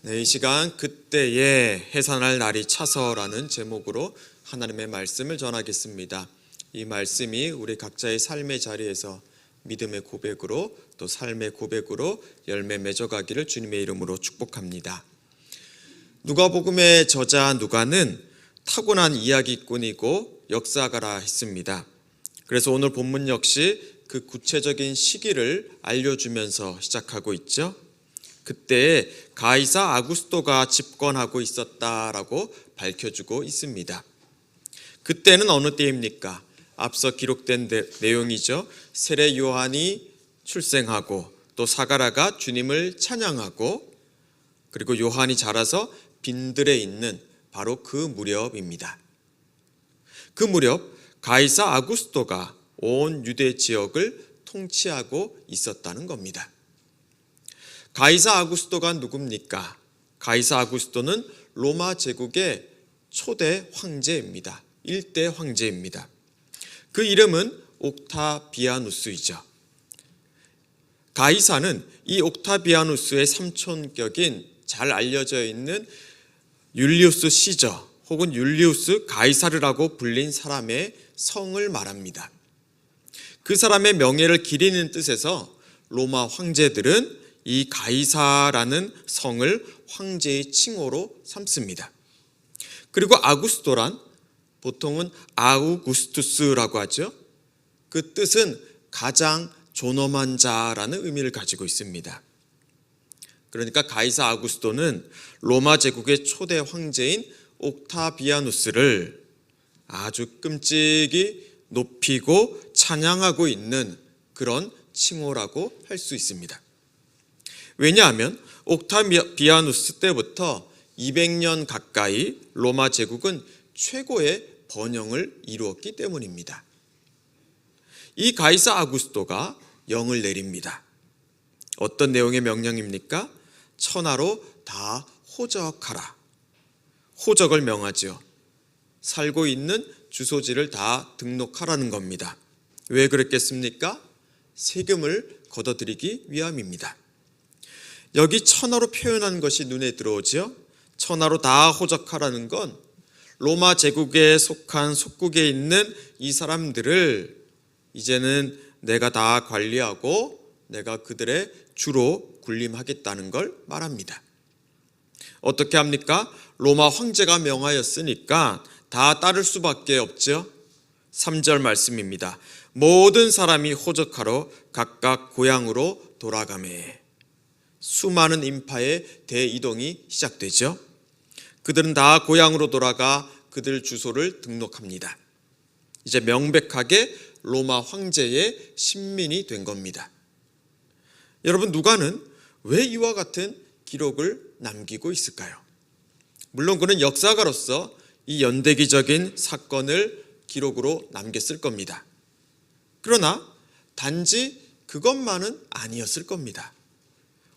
네, 이 시간 그때에 해산할 날이 차서라는 제목으로 하나님의 말씀을 전하겠습니다. 이 말씀이 우리 각자의 삶의 자리에서 믿음의 고백으로 또 삶의 고백으로 열매 맺어가기를 주님의 이름으로 축복합니다. 누가복음의 저자 누가는 타고난 이야기꾼이고 역사가라 했습니다. 그래서 오늘 본문 역시 그 구체적인 시기를 알려주면서 시작하고 있죠. 그때 가이사 아구스토가 집권하고 있었다라고 밝혀주고 있습니다. 그때는 어느 때입니까? 앞서 기록된 내용이죠. 세례 요한이 출생하고 또 사가랴가 주님을 찬양하고 그리고 요한이 자라서 빈들에 있는 바로 그 무렵입니다. 그 무렵 가이사 아구스토가 온 유대 지역을 통치하고 있었다는 겁니다. 가이사 아구스토가 누굽니까? 가이사 아구스토는 로마 제국의 초대 황제입니다. 1대 황제입니다. 그 이름은 옥타비아누스이죠. 가이사는 이 옥타비아누스의 삼촌격인 잘 알려져 있는 율리우스 시저 혹은 율리우스 가이사르라고 불린 사람의 성을 말합니다. 그 사람의 명예를 기리는 뜻에서 로마 황제들은 이 가이사라는 성을 황제의 칭호로 삼습니다. 그리고 아구스토란 보통은 아우구스투스라고 하죠. 그 뜻은 가장 존엄한 자라는 의미를 가지고 있습니다. 그러니까 가이사 아구스토는 로마 제국의 초대 황제인 옥타비아누스를 아주 끔찍이 높이고 찬양하고 있는 그런 칭호라고 할 수 있습니다. 왜냐하면 옥타비아누스 때부터 200년 가까이 로마 제국은 최고의 번영을 이루었기 때문입니다. 이 가이사 아구스토가 영을 내립니다. 어떤 내용의 명령입니까? 천하로 다 호적하라. 호적을 명하죠. 살고 있는 주소지를 다 등록하라는 겁니다. 왜 그랬겠습니까? 세금을 걷어들이기 위함입니다. 여기 천하로 표현한 것이 눈에 들어오죠. 천하로 다 호적하라는 건 로마 제국에 속한 속국에 있는 이 사람들을 이제는 내가 다 관리하고 내가 그들의 주로 군림하겠다는 걸 말합니다. 어떻게 합니까? 로마 황제가 명하였으니까 다 따를 수밖에 없죠. 3절 말씀입니다. 모든 사람이 호적하러 각각 고향으로 돌아가매. 수많은 인파의 대이동이 시작되죠. 그들은 다 고향으로 돌아가 그들 주소를 등록합니다. 이제 명백하게 로마 황제의 신민이 된 겁니다. 여러분, 누가는 왜 이와 같은 기록을 남기고 있을까요? 물론 그는 역사가로서 이 연대기적인 사건을 기록으로 남겼을 겁니다. 그러나 단지 그것만은 아니었을 겁니다.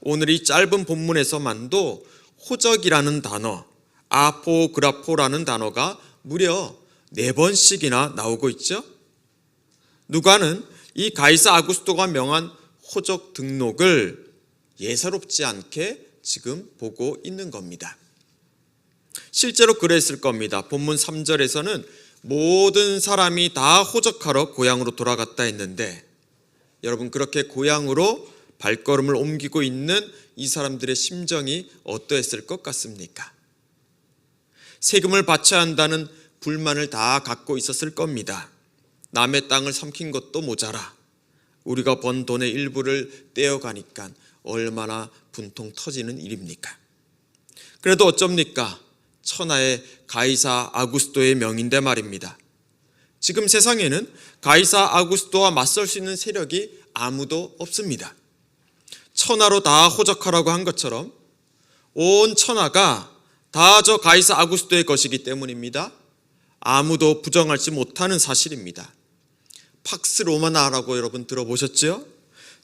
오늘 이 짧은 본문에서만도 호적이라는 단어, 아포그라포라는 단어가 무려 4번씩이나 나오고 있죠. 누가는 이 가이사 아구스토가 명한 호적 등록을 예사롭지 않게 지금 보고 있는 겁니다. 실제로 그랬을 겁니다. 본문 3절에서는 모든 사람이 다 호적하러 고향으로 돌아갔다 했는데 여러분, 그렇게 고향으로 발걸음을 옮기고 있는 이 사람들의 심정이 어떠했을 것 같습니까? 세금을 바쳐야 한다는 불만을 다 갖고 있었을 겁니다. 남의 땅을 삼킨 것도 모자라 우리가 번 돈의 일부를 떼어가니까 얼마나 분통 터지는 일입니까? 그래도 어쩝니까? 천하의 가이사 아구스토의 명인데 말입니다. 지금 세상에는 가이사 아구스토와 맞설 수 있는 세력이 아무도 없습니다. 천하로 다 호적하라고 한 것처럼 온 천하가 다 저 가이사 아구스토의 것이기 때문입니다. 아무도 부정하지 못하는 사실입니다. 팍스 로마나라고 여러분 들어보셨죠?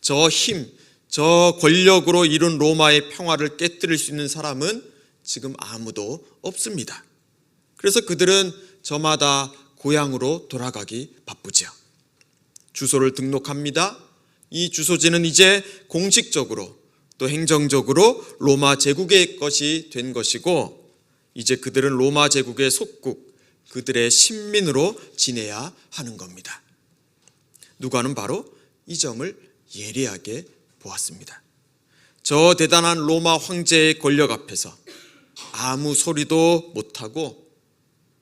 저 힘, 저 권력으로 이룬 로마의 평화를 깨뜨릴 수 있는 사람은 지금 아무도 없습니다. 그래서 그들은 저마다 고향으로 돌아가기 바쁘죠. 주소를 등록합니다. 이 주소지는 이제 공식적으로 또 행정적으로 로마 제국의 것이 된 것이고 이제 그들은 로마 제국의 속국, 그들의 식민으로 지내야 하는 겁니다. 누가는 바로 이 점을 예리하게 보았습니다. 저 대단한 로마 황제의 권력 앞에서 아무 소리도 못하고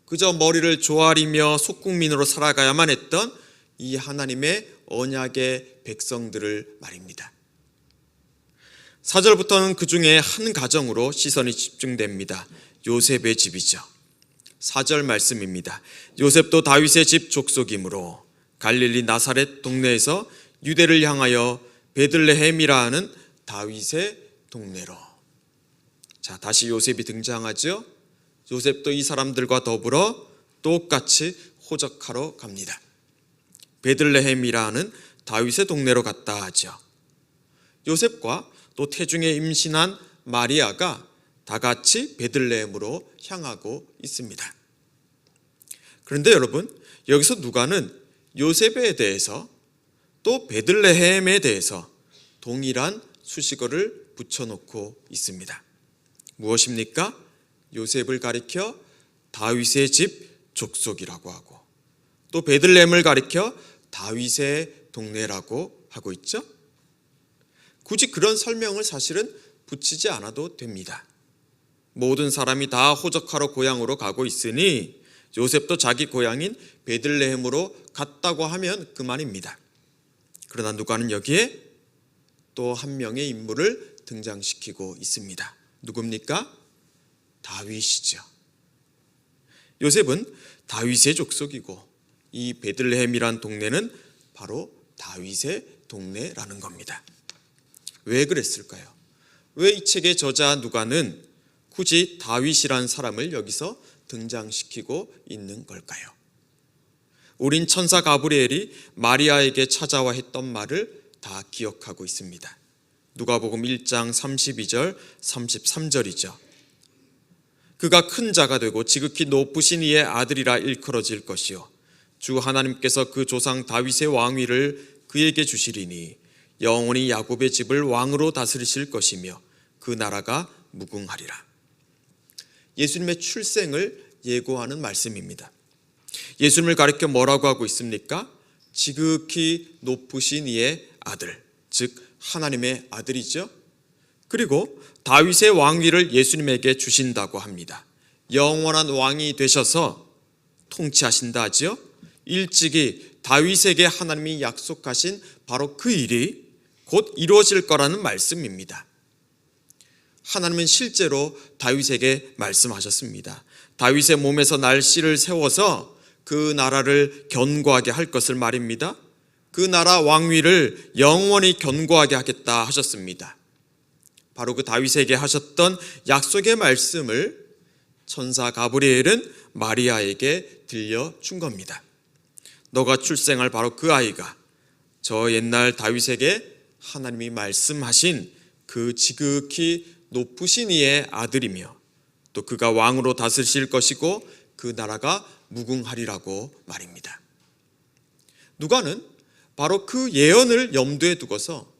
그저 머리를 조아리며 속국민으로 살아가야만 했던 이 하나님의 언약의 백성들을 말입니다. 4절부터는 그 중에 한 가정으로 시선이 집중됩니다. 요셉의 집이죠. 4절 말씀입니다. 요셉도 다윗의 집 족속이므로 갈릴리 나사렛 동네에서 유대를 향하여 베들레헴이라 하는 다윗의 동네로. 자, 다시 요셉이 등장하죠. 요셉도 이 사람들과 더불어 똑같이 호적하러 갑니다. 베들레헴이라 하는 다윗의 동네로 갔다 하죠. 요셉과 또 태중에 임신한 마리아가 다 같이 베들레헴으로 향하고 있습니다. 그런데 여러분, 여기서 누가는 요셉에 대해서 또 베들레헴에 대해서 동일한 수식어를 붙여놓고 있습니다. 무엇입니까? 요셉을 가리켜 다윗의 집 족속이라고 하고 또 베들레헴을 가리켜 다윗의 동네라고 하고 있죠. 굳이 그런 설명을 사실은 붙이지 않아도 됩니다. 모든 사람이 다 호적하러 고향으로 가고 있으니 요셉도 자기 고향인 베들레헴으로 갔다고 하면 그만입니다. 그러나 누가는 여기에 또 한 명의 인물을 등장시키고 있습니다. 누굽니까? 다윗이죠. 요셉은 다윗의 족속이고 이 베들레헴이란 동네는 바로 다윗의 동네라는 겁니다. 왜 그랬을까요? 왜 이 책의 저자 누가는 굳이 다윗이란 사람을 여기서 등장시키고 있는 걸까요? 우린 천사 가브리엘이 마리아에게 찾아와 했던 말을 다 기억하고 있습니다. 누가복음 1장 32절 33절이죠. 그가 큰 자가 되고 지극히 높으신 이의 아들이라 일컬어질 것이요 주 하나님께서 그 조상 다윗의 왕위를 그에게 주시리니 영원히 야곱의 집을 왕으로 다스리실 것이며 그 나라가 무궁하리라. 예수님의 출생을 예고하는 말씀입니다. 예수님을 가리켜 뭐라고 하고 있습니까? 지극히 높으신 이의 아들, 즉 하나님의 아들이죠. 그리고 다윗의 왕위를 예수님에게 주신다고 합니다. 영원한 왕이 되셔서 통치하신다 하죠. 일찍이 다윗에게 하나님이 약속하신 바로 그 일이 곧 이루어질 거라는 말씀입니다. 하나님은 실제로 다윗에게 말씀하셨습니다. 다윗의 몸에서 날 씨를 세워서 그 나라를 견고하게 할 것을 말입니다. 그 나라 왕위를 영원히 견고하게 하겠다 하셨습니다. 바로 그 다윗에게 하셨던 약속의 말씀을 천사 가브리엘은 마리아에게 들려준 겁니다. 너가 출생할 바로 그 아이가 저 옛날 다윗에게 하나님이 말씀하신 그 지극히 높으신 이의 아들이며 또 그가 왕으로 다스리실 것이고 그 나라가 무궁하리라고 말입니다. 누가는 바로 그 예언을 염두에 두고서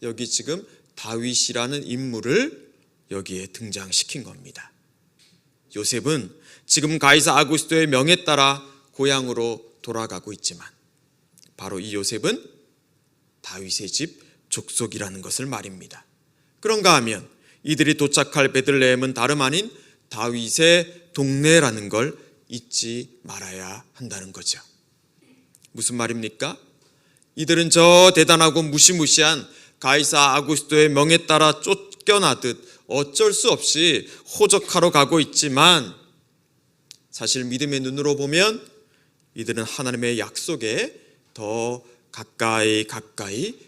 여기 지금 다윗이라는 인물을 여기에 등장시킨 겁니다. 요셉은 지금 가이사 아구스토의 명에 따라 고향으로 돌아가고 있지만 바로 이 요셉은 다윗의 집 족속이라는 것을 말입니다. 그런가 하면 이들이 도착할 베들레헴은 다름 아닌 다윗의 동네라는 걸 잊지 말아야 한다는 거죠. 무슨 말입니까? 이들은 저 대단하고 무시무시한 가이사 아구스토의 명에 따라 쫓겨나듯 어쩔 수 없이 호적하러 가고 있지만 사실 믿음의 눈으로 보면 이들은 하나님의 약속에 더 가까이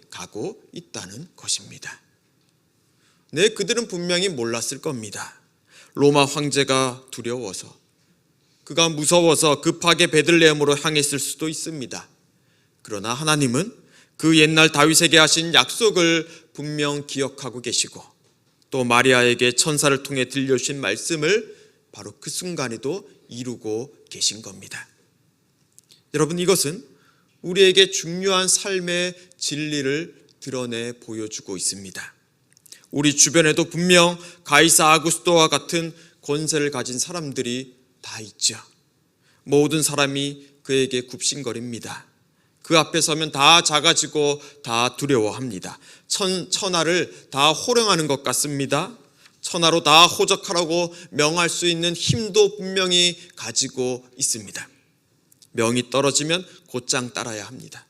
가고 있다는 것입니다. 네, 그들은 분명히 몰랐을 겁니다. 로마 황제가 두려워서, 그가 무서워서 급하게 베들레헴으로 향했을 수도 있습니다. 그러나 하나님은 그 옛날 다윗에게 하신 약속을 분명 기억하고 계시고 또 마리아에게 천사를 통해 들려주신 말씀을 바로 그 순간에도 이루고 계신 겁니다. 여러분, 이것은 우리에게 중요한 삶의 진리를 드러내 보여주고 있습니다. 우리 주변에도 분명 가이사 아구스토와 같은 권세를 가진 사람들이 다 있죠. 모든 사람이 그에게 굽신거립니다. 그 앞에 서면 다 작아지고 다 두려워합니다. 천하를 다 호령하는 것 같습니다. 천하로 다 호적하라고 명할 수 있는 힘도 분명히 가지고 있습니다. 명이 떨어지면 곧장 따라야 합니다.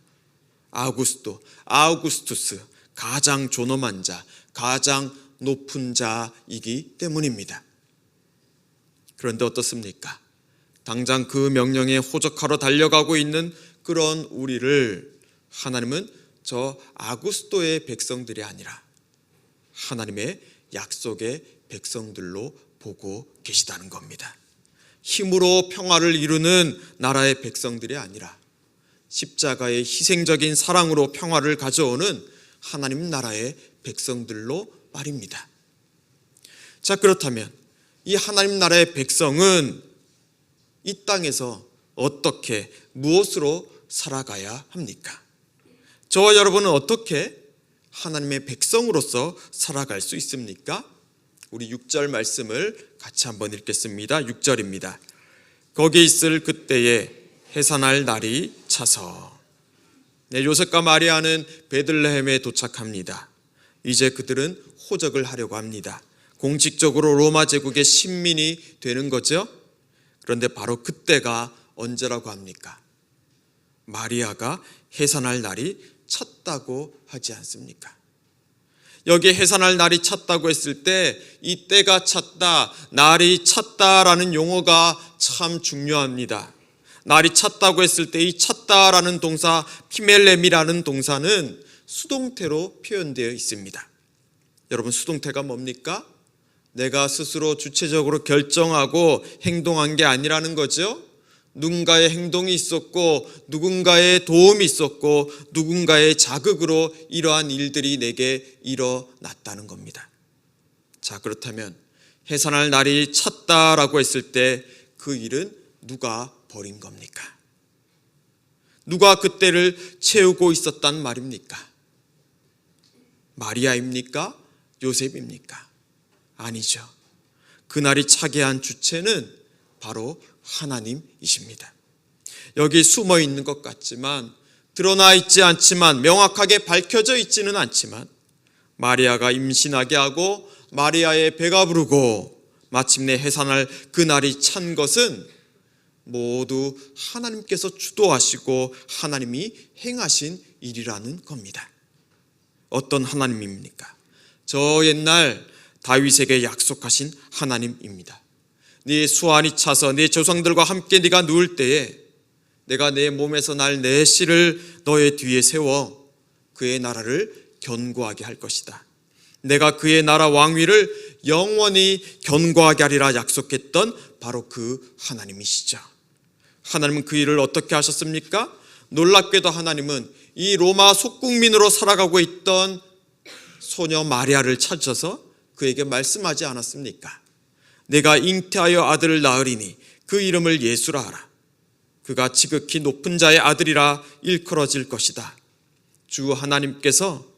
아우구스투스, 가장 존엄한 자, 가장 높은 자이기 때문입니다. 그런데 어떻습니까? 당장 그 명령에 호적하러 달려가고 있는 그런 우리를 하나님은 저 아구스토의 백성들이 아니라 하나님의 약속의 백성들로 보고 계시다는 겁니다. 힘으로 평화를 이루는 나라의 백성들이 아니라 십자가의 희생적인 사랑으로 평화를 가져오는 하나님 나라의 백성들로 말입니다. 자, 그렇다면 이 하나님 나라의 백성은 이 땅에서 어떻게, 무엇으로 살아가야 합니까? 저와 여러분은 어떻게 하나님의 백성으로서 살아갈 수 있습니까? 우리 6절 말씀을 같이 한번 읽겠습니다. 6절입니다. 거기 있을 그때에 해산할 날이 차서. 요셉과 마리아는 베들레헴에 도착합니다. 이제 그들은 호적을 하려고 합니다. 공식적으로 로마 제국의 신민이 되는 거죠. 그런데 바로 그때가 언제라고 합니까? 마리아가 해산할 날이 찼다고 하지 않습니까? 여기에 해산할 날이 찼다고 했을 때 이 때가 찼다, 날이 찼다라는 용어가 참 중요합니다. 날이 찼다고 했을 때 이 찼다라는 동사, 피멜렘이라는 동사는 수동태로 표현되어 있습니다. 여러분, 수동태가 뭡니까? 내가 스스로 주체적으로 결정하고 행동한 게 아니라는 거죠. 누군가의 행동이 있었고 누군가의 도움이 있었고 누군가의 자극으로 이러한 일들이 내게 일어났다는 겁니다. 자, 그렇다면 해산할 날이 찼다라고 했을 때 그 일은 누가 벌인 겁니까? 누가 그때를 채우고 있었단 말입니까? 마리아입니까? 요셉입니까? 아니죠. 그날이 차게 한 주체는 바로 하나님이십니다. 여기 숨어 있는 것 같지만, 드러나 있지 않지만, 명확하게 밝혀져 있지는 않지만, 마리아가 임신하게 하고 마리아의 배가 부르고 마침내 해산할 그날이 찬 것은 모두 하나님께서 주도하시고 하나님이 행하신 일이라는 겁니다. 어떤 하나님입니까? 저 옛날 다윗에게 약속하신 하나님입니다. 네 수완이 차서 네 조상들과 함께 네가 누울 때에 내가 내 몸에서 날 내 씨를 너의 뒤에 세워 그의 나라를 견고하게 할 것이다. 내가 그의 나라 왕위를 영원히 견고하게 하리라 약속했던 바로 그 하나님이시죠. 하나님은 그 일을 어떻게 하셨습니까? 놀랍게도 하나님은 이 로마 속국민으로 살아가고 있던 소녀 마리아를 찾아서 그에게 말씀하지 않았습니까? 내가 잉태하여 아들을 낳으리니 그 이름을 예수라 하라. 그가 지극히 높은 자의 아들이라 일컬어질 것이다. 주 하나님께서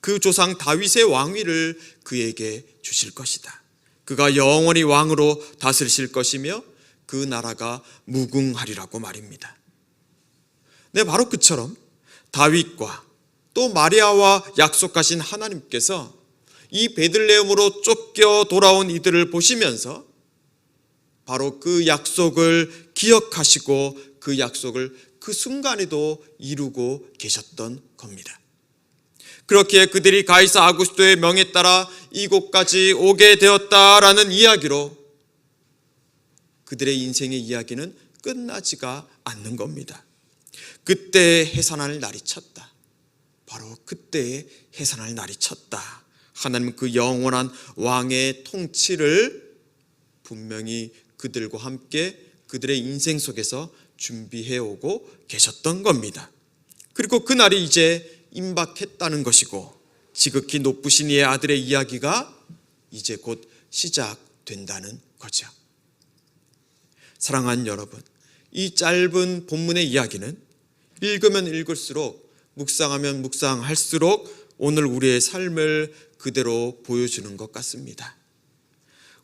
그 조상 다윗의 왕위를 그에게 주실 것이다. 그가 영원히 왕으로 다스리실 것이며 그 나라가 무궁하리라고 말입니다. 네, 바로 그처럼 다윗과 또 마리아와 약속하신 하나님께서 이 베들레헴으로 쫓겨 돌아온 이들을 보시면서 바로 그 약속을 기억하시고 그 약속을 그 순간에도 이루고 계셨던 겁니다. 그렇기에 그들이 가이사 아구스토의 명에 따라 이곳까지 오게 되었다라는 이야기로 그들의 인생의 이야기는 끝나지가 않는 겁니다. 그때에 해산할 날이 찼다. 바로 그때에 해산할 날이 찼다. 하나님은 그 영원한 왕의 통치를 분명히 그들과 함께 그들의 인생 속에서 준비해 오고 계셨던 겁니다. 그리고 그날이 이제 임박했다는 것이고 지극히 높으신 이의 아들의 이야기가 이제 곧 시작된다는 거죠. 사랑하는 여러분, 이 짧은 본문의 이야기는 읽으면 읽을수록 묵상하면 묵상할수록 오늘 우리의 삶을 그대로 보여주는 것 같습니다.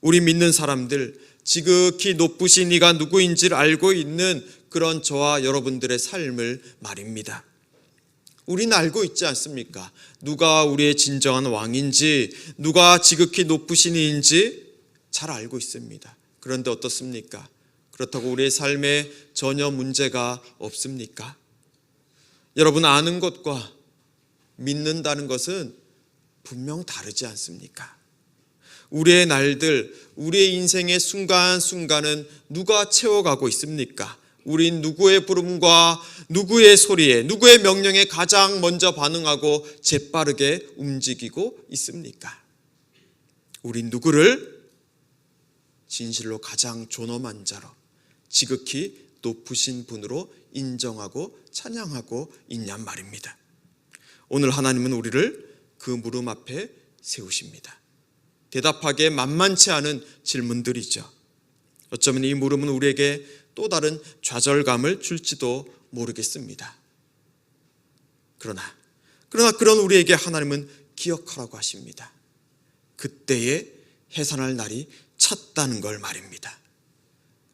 우리 믿는 사람들, 지극히 높으신 이가 누구인지를 알고 있는 그런 저와 여러분들의 삶을 말입니다. 우리는 알고 있지 않습니까? 누가 우리의 진정한 왕인지, 누가 지극히 높으신 이인지 잘 알고 있습니다. 그런데 어떻습니까? 그렇다고 우리의 삶에 전혀 문제가 없습니까? 여러분, 아는 것과 믿는다는 것은 분명 다르지 않습니까? 우리의 날들, 우리의 인생의 순간순간은 누가 채워가고 있습니까? 우린 누구의 부름과 누구의 소리에, 누구의 명령에 가장 먼저 반응하고 재빠르게 움직이고 있습니까? 우린 누구를 진실로 가장 존엄한 자로, 지극히 높으신 분으로 인정하고 찬양하고 있냔 말입니다. 오늘 하나님은 우리를 그 물음 앞에 세우십니다. 대답하기에 만만치 않은 질문들이죠. 어쩌면 이 물음은 우리에게 또 다른 좌절감을 줄지도 모르겠습니다. 그러나 그런 우리에게 하나님은 기억하라고 하십니다. 그때에 해산할 날이 찼다는 걸 말입니다.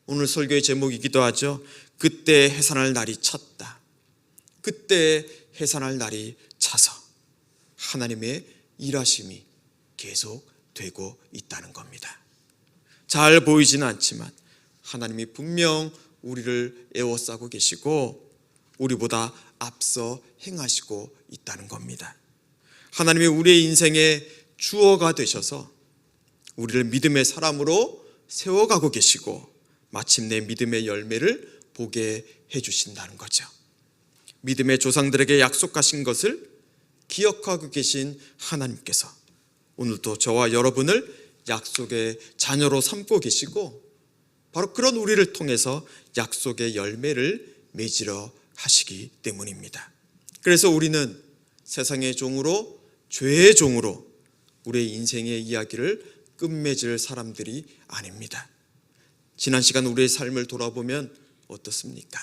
오늘 설교의 제목이기도 하죠. 그때 해산할 날이 찼다. 그때 해산할 날이 차서 하나님의 일하심이 계속되고 있다는 겁니다. 잘 보이지는 않지만 하나님이 분명 우리를 에워싸고 계시고 우리보다 앞서 행하시고 있다는 겁니다. 하나님이 우리의 인생의 주어가 되셔서 우리를 믿음의 사람으로 세워가고 계시고 마침내 믿음의 열매를 보게 해주신다는 거죠. 믿음의 조상들에게 약속하신 것을 기억하고 계신 하나님께서 오늘도 저와 여러분을 약속의 자녀로 삼고 계시고 바로 그런 우리를 통해서 약속의 열매를 맺으려 하시기 때문입니다. 그래서 우리는 세상의 종으로, 죄의 종으로 우리의 인생의 이야기를 끝맺을 사람들이 아닙니다. 지난 시간 우리의 삶을 돌아보면 어떻습니까?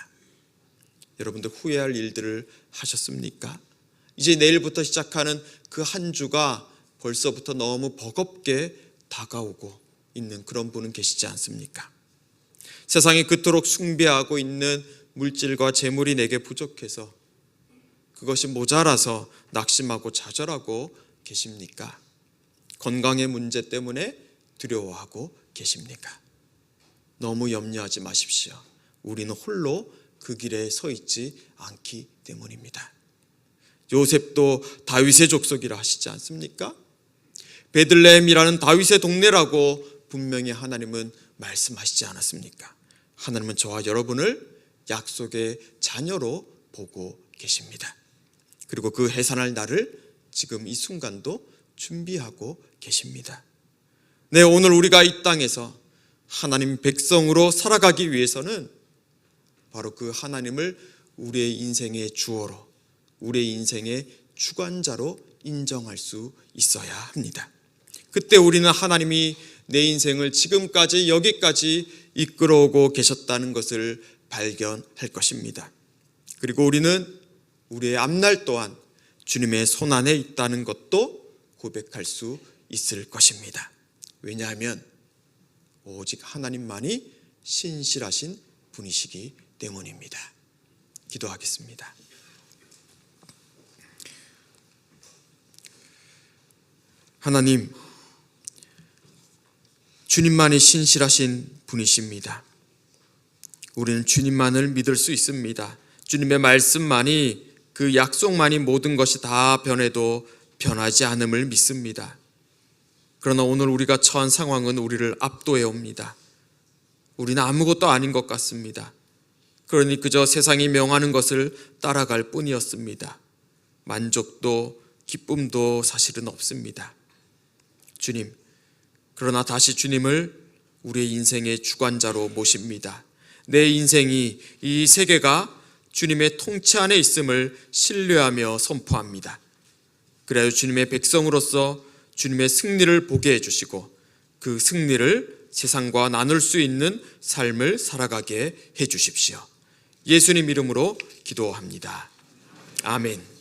여러분들 후회할 일들을 하셨습니까? 이제 내일부터 시작하는 그 한 주가 벌써부터 너무 버겁게 다가오고 있는 그런 분은 계시지 않습니까? 세상이 그토록 숭배하고 있는 물질과 재물이 내게 부족해서 그것이 모자라서 낙심하고 좌절하고 계십니까? 건강의 문제 때문에 두려워하고 계십니까? 너무 염려하지 마십시오. 우리는 홀로 그 길에 서 있지 않기 때문입니다. 요셉도 다윗의 족속이라 하시지 않습니까? 베들레헴이라는 다윗의 동네라고 분명히 하나님은 말씀하시지 않았습니까? 하나님은 저와 여러분을 약속의 자녀로 보고 계십니다. 그리고 그 해산할 날을 지금 이 순간도 준비하고 계십니다. 네, 오늘 우리가 이 땅에서 하나님 백성으로 살아가기 위해서는 바로 그 하나님을 우리의 인생의 주어로, 우리의 인생의 주관자로 인정할 수 있어야 합니다. 그때 우리는 하나님이 내 인생을 지금까지 여기까지 이끌어오고 계셨다는 것을 발견할 것입니다. 그리고 우리는 우리의 앞날 또한 주님의 손안에 있다는 것도 고백할 수 있을 것입니다. 왜냐하면 오직 하나님만이 신실하신 분이시기 때문입니다. 기도하겠습니다. 하나님, 주님만이 신실하신 분이십니다. 우리는 주님만을 믿을 수 있습니다. 주님의 말씀만이, 그 약속만이 모든 것이 다 변해도 변하지 않음을 믿습니다. 그러나 오늘 우리가 처한 상황은 우리를 압도해 옵니다. 우리는 아무것도 아닌 것 같습니다. 그러니 그저 세상이 명하는 것을 따라갈 뿐이었습니다. 만족도 기쁨도 사실은 없습니다. 주님, 그러나 다시 주님을 우리의 인생의 주관자로 모십니다. 내 인생이, 이 세계가 주님의 통치 안에 있음을 신뢰하며 선포합니다. 그래야 주님의 백성으로서 주님의 승리를 보게 해주시고 그 승리를 세상과 나눌 수 있는 삶을 살아가게 해주십시오. 예수님 이름으로 기도합니다. 아멘.